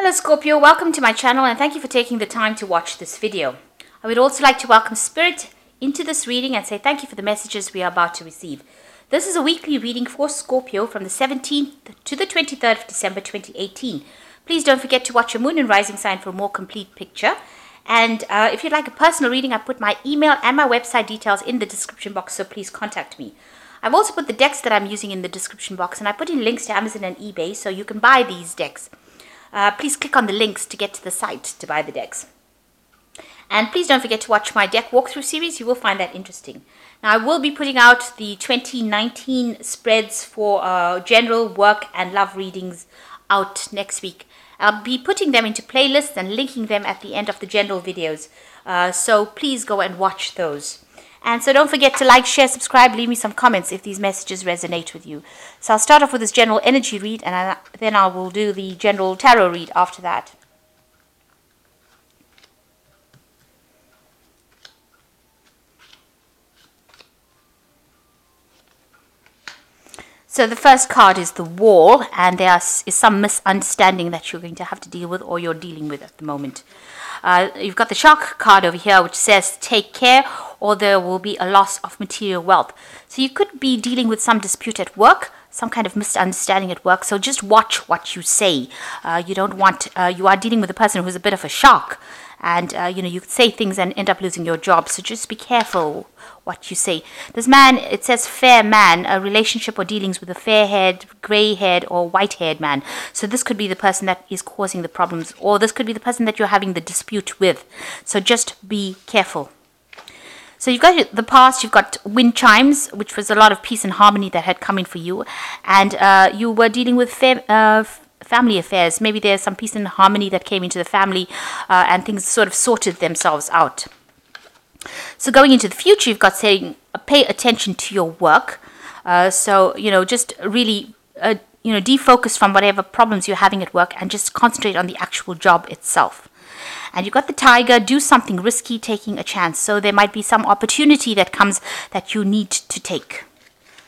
Hello Scorpio, welcome to my channel and thank you for taking the time to watch this video. I would also like to welcome Spirit into this reading and say thank you for the messages we are about to receive. This is a weekly reading for Scorpio from the 17th to the 23rd of December 2018. Please don't forget to watch your moon and rising sign for a more complete picture. And if you'd like a personal reading, I put my email and my website details in the description box, so please contact me. I've also put the decks that I'm using in the description box, and I put in links to Amazon and eBay so you can buy these decks. Please click on the links to get to the site to buy the decks. And please don't forget to watch my deck walkthrough series. You will find that interesting. Now, I will be putting out the 2019 spreads for general work and love readings out next week. I'll be putting them into playlists and linking them at the end of the general videos. So please go and watch those. And so don't forget to like, share, subscribe, leave me some comments if these messages resonate with you. So I'll start off with this general energy read, and then I will do the general tarot read after that. So the first card is the Wall, and there is some misunderstanding that you're going to have to deal with or you're dealing with at the moment. You've got the Shark card over here, which says take care or there will be a loss of material wealth. So you could be dealing with some dispute at work, some kind of misunderstanding at work. So just watch what you say. You don't want, you are dealing with a person who's a bit of a shark. And, you could say things and end up losing your job. So just be careful what you say. This man, it says fair man, a relationship or dealings with a fair-haired, grey-haired or white-haired man. So this could be the person that is causing the problems, or this could be the person that you're having the dispute with. So just be careful. So you've got the past, you've got wind chimes, which was a lot of peace and harmony that had come in for you. And you were dealing with family affairs. Maybe there's some peace and harmony that came into the family and things sort of sorted themselves out. So going into the future, you've got saying pay attention to your work. Just really, defocus from whatever problems you're having at work and just concentrate on the actual job itself. And you've got the Tiger, do something risky, taking a chance. So there might be some opportunity that comes that you need to take.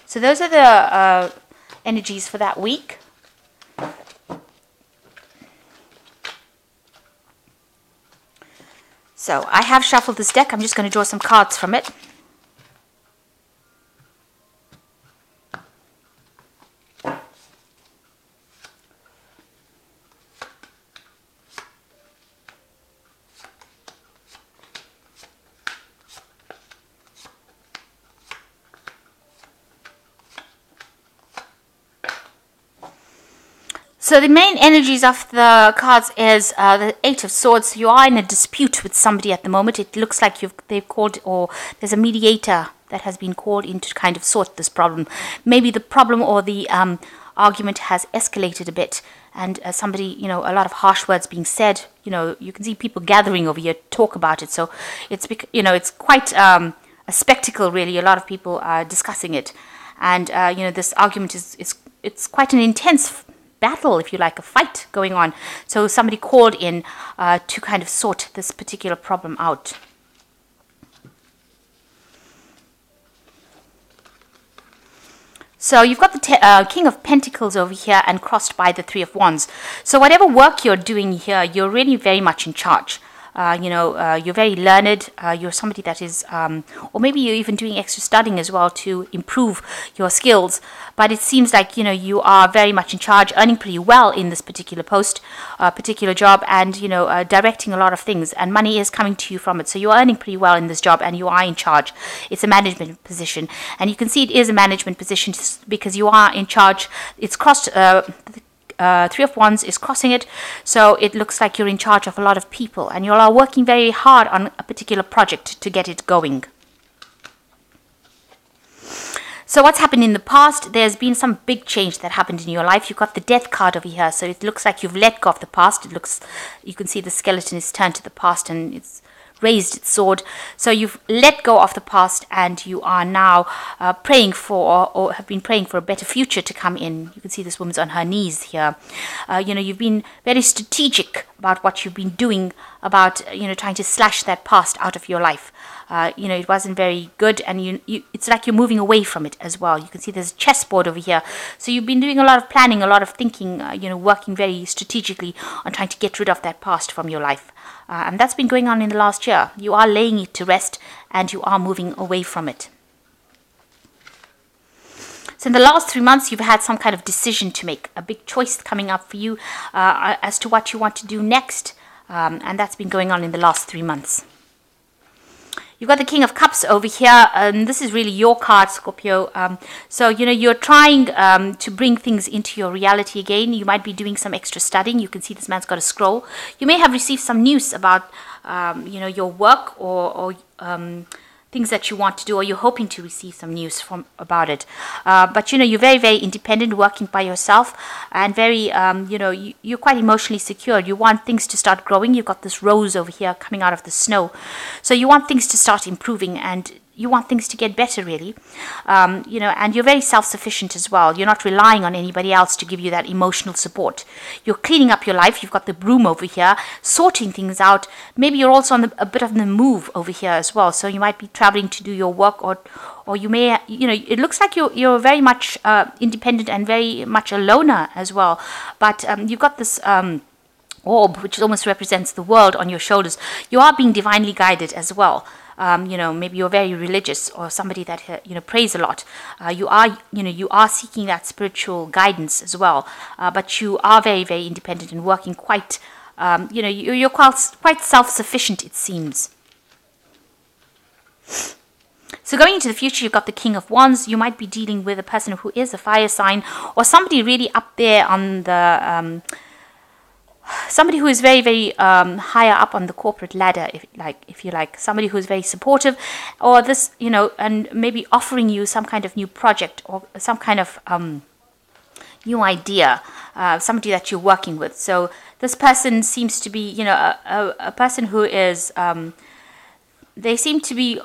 So those are the energies for that week. So I have shuffled this deck. I'm just going to draw some cards from it. So the main energies of the cards is the Eight of Swords. You are in a dispute with somebody at the moment. It looks like they've called, or there's a mediator that has been called in to kind of sort this problem. Maybe the problem or the argument has escalated a bit, and somebody, a lot of harsh words being said. You can see people gathering over here to talk about it. So it's it's quite a spectacle, really. A lot of people are discussing it, and this argument it's quite an intense battle, if you like, a fight going on. So somebody called in to kind of sort this particular problem out. So you've got the King of Pentacles over here and crossed by the Three of Wands. So whatever work you're doing here, you're really very much in charge. You're very learned. You're somebody that is, or maybe you're even doing extra studying as well to improve your skills. But it seems like, you are very much in charge, earning pretty well in this particular post, particular job, and, directing a lot of things. And money is coming to you from it. So you're earning pretty well in this job and you are in charge. It's a management position. And you can see it is a management position because you are in charge. It's crossed... Three of Wands is crossing it, so it looks like you're in charge of a lot of people and you are working very hard on a particular project to get it going. So what's happened in the past? There's been some big change that happened in your life. You've got the Death card over here, so it looks like you've let go of the past. You can see the skeleton is turned to the past and it's raised its sword. So you've let go of the past and you are now praying for, or have been praying for, a better future to come in. You can see this woman's on her knees here. You've been very strategic about what you've been doing, about trying to slash that past out of your life. it wasn't very good, and it's like you're moving away from it as well. You can see there's a chessboard over here. So you've been doing a lot of planning, a lot of thinking, working very strategically on trying to get rid of that past from your life. And that's been going on in the last year. You are laying it to rest, and you are moving away from it. So in the last 3 months, you've had some kind of decision to make, a big choice coming up for you as to what you want to do next. And that's been going on in the last 3 months. You've got the King of Cups over here, and this is really your card, Scorpio. So, you're trying to bring things into your reality again. You might be doing some extra studying. You can see this man's got a scroll. You may have received some news about, your work or things that you want to do, or you're hoping to receive some news about it. But you're very, very independent, working by yourself, and very, you're quite emotionally secure. You want things to start growing. You've got this rose over here coming out of the snow. So you want things to start improving, and you want things to get better, really. And you're very self-sufficient as well. You're not relying on anybody else to give you that emotional support. You're cleaning up your life. You've got the broom over here, sorting things out. Maybe you're also on a bit of the move over here as well. So you might be traveling to do your work, or you may, it looks like you're very much independent and very much a loner as well. But you've got this orb, which almost represents the world, on your shoulders. You are being divinely guided as well. Maybe you're very religious, or somebody that prays a lot. You are seeking that spiritual guidance as well. But you are very, very independent and working quite. You're quite self-sufficient, it seems. So going into the future, you've got the King of Wands. You might be dealing with a person who is a fire sign, or somebody really up there on the. Somebody who is very, very higher up on the corporate ladder, if you like, somebody who is very supportive, or this, and maybe offering you some kind of new project, or some kind of new idea, somebody that you're working with. So this person seems to be, a person who is, they seem to be,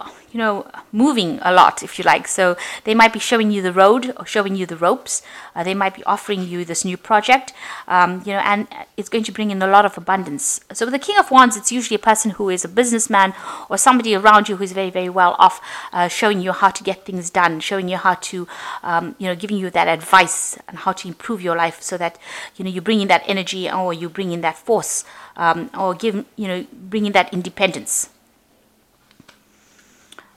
moving a lot, if you like. So they might be showing you the road, or showing you the ropes. They might be offering you this new project, and it's going to bring in a lot of abundance. So with the King of Wands, it's usually a person who is a businessman, or somebody around you who is very, very well off, showing you how to get things done, showing you how to, giving you that advice on how to improve your life, so that, you bring in that energy, or you bring in that force, or bring in that independence.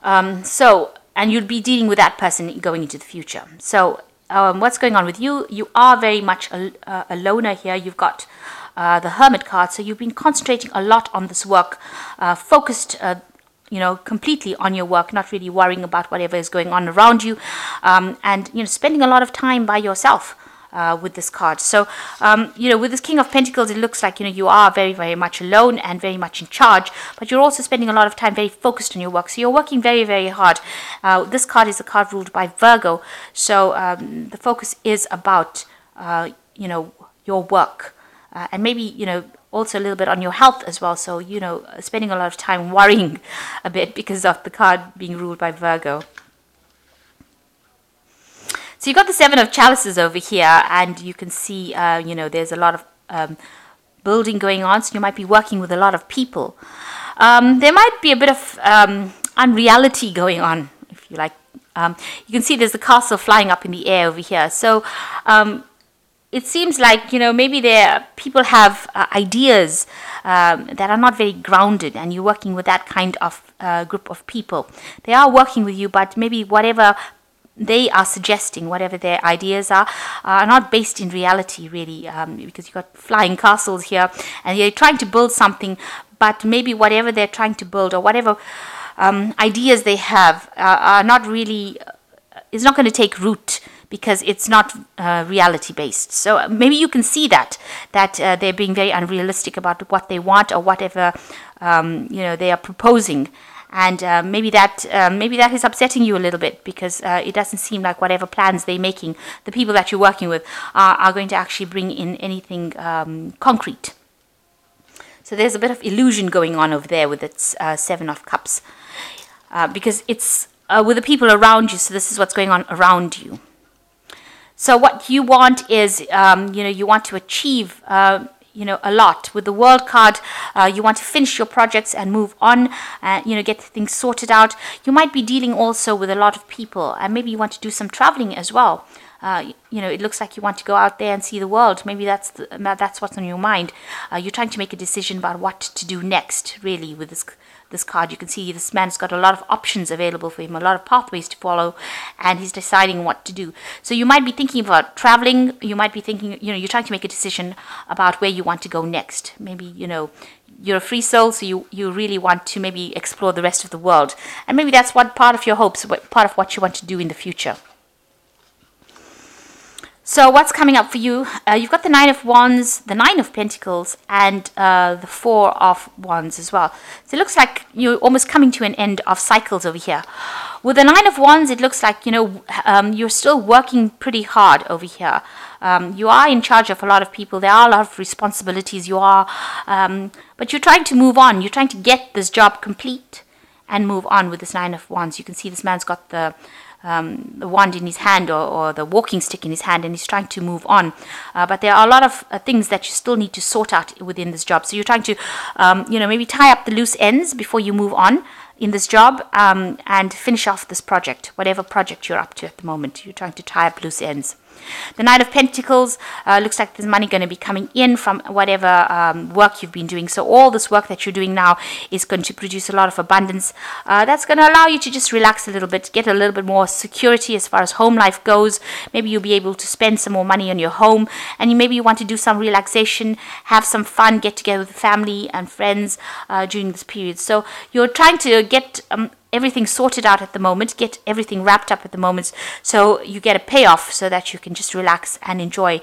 And you'll be dealing with that person going into the future. So what's going on with you? You are very much a loner here. You've got the Hermit card. So you've been concentrating a lot on this work, focused, completely on your work, not really worrying about whatever is going on around you, and, spending a lot of time by yourself. With this card. So, with this King of Pentacles, it looks like, you are very, very much alone and very much in charge, but you're also spending a lot of time very focused on your work. So you're working very, very hard. This card is a card ruled by Virgo. So the focus is about, your work, and maybe, also a little bit on your health as well. So, spending a lot of time worrying a bit because of the card being ruled by Virgo. So you've got the Seven of Chalices over here, and you can see, there's a lot of building going on. So you might be working with a lot of people. There might be a bit of unreality going on, if you like. You can see there's a castle flying up in the air over here. So it seems like, maybe people have ideas that are not very grounded, and you're working with that kind of group of people. They are working with you, but maybe whatever they are suggesting, whatever their ideas are not based in reality, really, because you've got flying castles here, and they're trying to build something, but maybe whatever they're trying to build, or whatever ideas they have, are not really, it's not going to take root, because it's not reality based. So maybe you can see that they're being very unrealistic about what they want, or whatever they are proposing. And maybe that is upsetting you a little bit, because it doesn't seem like whatever plans they're making, the people that you're working with, are going to actually bring in anything concrete. So there's a bit of illusion going on over there with its Seven of Cups, because it's with the people around you. So this is what's going on around you. So what you want is, you want to achieve, a lot. With the World card, you want to finish your projects and move on, and get things sorted out. You might be dealing also with a lot of people, and maybe you want to do some traveling as well. It looks like you want to go out there and see the world. Maybe that's what's on your mind. You're trying to make a decision about what to do next, really, with this card. You can see this man's got a lot of options available for him, a lot of pathways to follow, and he's deciding what to do. So you might be thinking about traveling. You might be thinking, you're trying to make a decision about where you want to go next. Maybe, you're a free soul, so you really want to maybe explore the rest of the world. And maybe that's what part of your hopes, part of what you want to do in the future. So what's coming up for you? You've got the Nine of Wands, the Nine of Pentacles, and the Four of Wands as well. So it looks like you're almost coming to an end of cycles over here. With the Nine of Wands, it looks like, you're still working pretty hard over here. You are in charge of a lot of people. There are a lot of responsibilities. But you're trying to move on. You're trying to get this job complete and move on with this Nine of Wands. You can see this man's got the wand in his hand, or the walking stick in his hand, and he's trying to move on. But there are a lot of things that you still need to sort out within this job. So you're trying to, maybe tie up the loose ends before you move on in this job, and finish off this project, whatever project you're up to at the moment. You're trying to tie up loose ends. The Knight of Pentacles, looks like there's money going to be coming in from whatever work you've been doing. So all this work that you're doing now is going to produce a lot of abundance. That's going to allow you to just relax a little bit, get a little bit more security as far as home life goes. Maybe you'll be able to spend some more money on your home, and maybe you want to do some relaxation, have some fun, get together with family and friends during this period. So you're trying to get everything sorted out at the moment, get everything wrapped up at the moment, so you get a payoff so that you can just relax and enjoy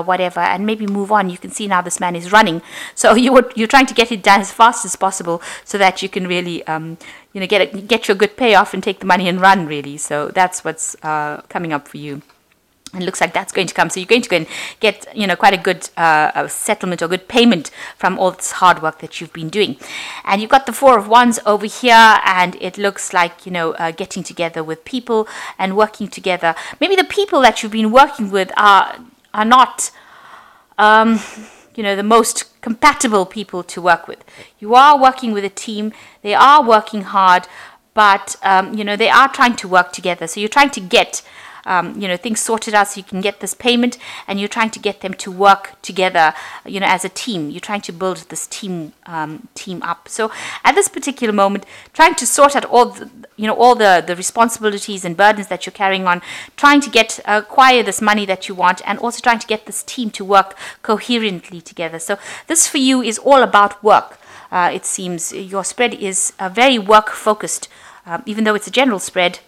whatever, and maybe move on. You can see now this man is running, so you're trying to get it done as fast as possible so that you can really get your good payoff and take the money and run, really. So that's what's coming up for you. And it looks like that's going to come. So you're going to go and get, quite a good settlement or good payment from all this hard work that you've been doing. And you've got the Four of Wands over here, and it looks like, getting together with people and working together. Maybe the people that you've been working with are not, the most compatible people to work with. You are working with a team. They are working hard, but, they are trying to work together. So you're trying to get things sorted out so you can get this payment, and you're trying to get them to work together, as a team. You're trying to build this team up. So at this particular moment, trying to sort out all the responsibilities and burdens that you're carrying on, trying to acquire this money that you want, and also trying to get this team to work coherently together. So this for you is all about work. It seems your spread is very work focused, even though it's a general spread.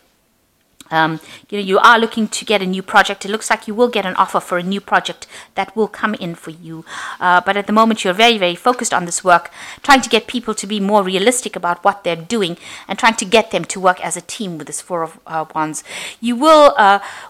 You are looking to get a new project. It looks like you will get an offer for a new project that will come in for you. But at the moment, you're very, very focused on this work, trying to get people to be more realistic about what they're doing and trying to get them to work as a team with this Four of Wands. You will,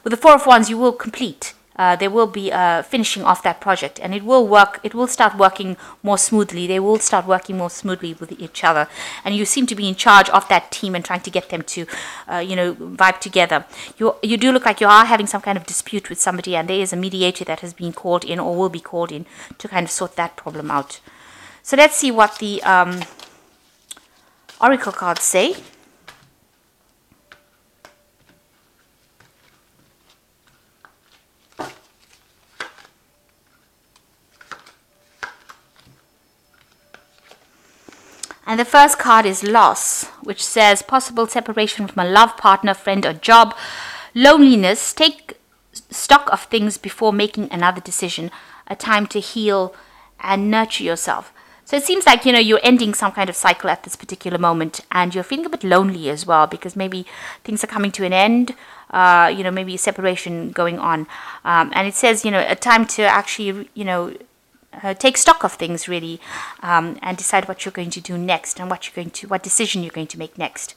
with the Four of Wands, you will complete. They will be finishing off that project, and it will work. It will start working more smoothly. They will start working more smoothly with each other, and you seem to be in charge of that team and trying to get them to, vibe together. You do look like you are having some kind of dispute with somebody, and there is a mediator that has been called in or will be called in to kind of sort that problem out. So let's see what the oracle cards say. And the first card is loss, which says possible separation from a love partner, friend, or job. Loneliness. Take stock of things before making another decision. A time to heal and nurture yourself. So it seems like, you're ending some kind of cycle at this particular moment, and you're feeling a bit lonely as well, because maybe things are coming to an end, maybe a separation going on. And it says, a time to actually, take stock of things, really, and decide what you're going to do next and what decision you're going to make next.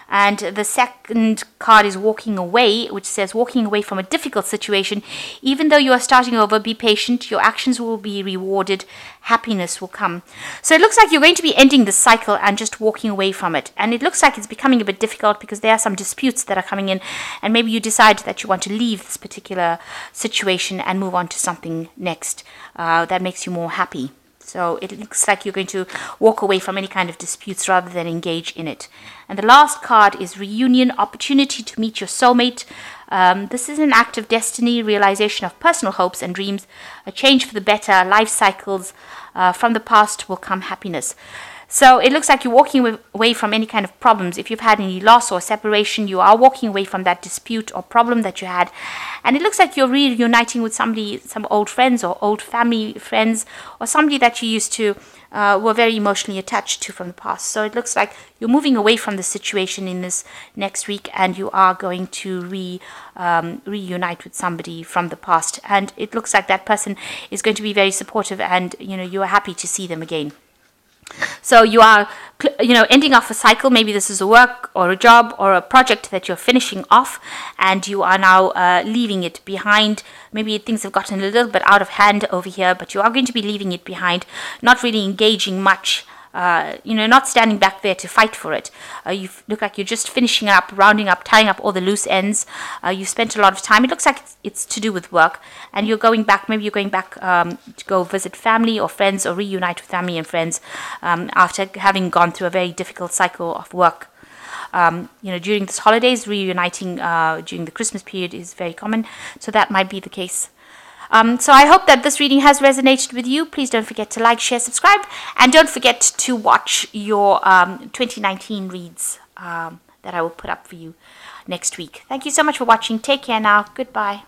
And the second card is walking away, which says walking away from a difficult situation. Even though you are starting over, be patient. Your actions will be rewarded. Happiness will come. So it looks like you're going to be ending the cycle and just walking away from it. And it looks like it's becoming a bit difficult because there are some disputes that are coming in. And maybe you decide that you want to leave this particular situation and move on to something next that makes you more happy. So it looks like you're going to walk away from any kind of disputes rather than engage in it. And the last card is reunion, opportunity to meet your soulmate. This is an act of destiny, realization of personal hopes and dreams, a change for the better, life cycles. From the past will come happiness. So it looks like you're walking away from any kind of problems. If you've had any loss or separation, you are walking away from that dispute or problem that you had. And it looks like you're reuniting with somebody, some old friends or old family friends, or somebody that you used to were very emotionally attached to from the past. So it looks like you're moving away from the situation in this next week, and you are going to reunite with somebody from the past. And it looks like that person is going to be very supportive, and you are happy to see them again. So you are, ending off a cycle. Maybe this is a work or a job or a project that you're finishing off, and you are now leaving it behind. Maybe things have gotten a little bit out of hand over here, but you are going to be leaving it behind, not really engaging much. Not standing back there to fight for it. You look like you're just finishing up, rounding up, tying up all the loose ends. You've spent a lot of time. It looks like it's to do with work, and you're going back. Maybe you're going back to go visit family or friends, or reunite with family and friends after having gone through a very difficult cycle of work. During this holidays, reuniting during the Christmas period is very common, so that might be the case. So I hope that this reading has resonated with you. Please don't forget to like, share, subscribe, and don't forget to watch your 2019 reads that I will put up for you next week. Thank you so much for watching. Take care now. Goodbye.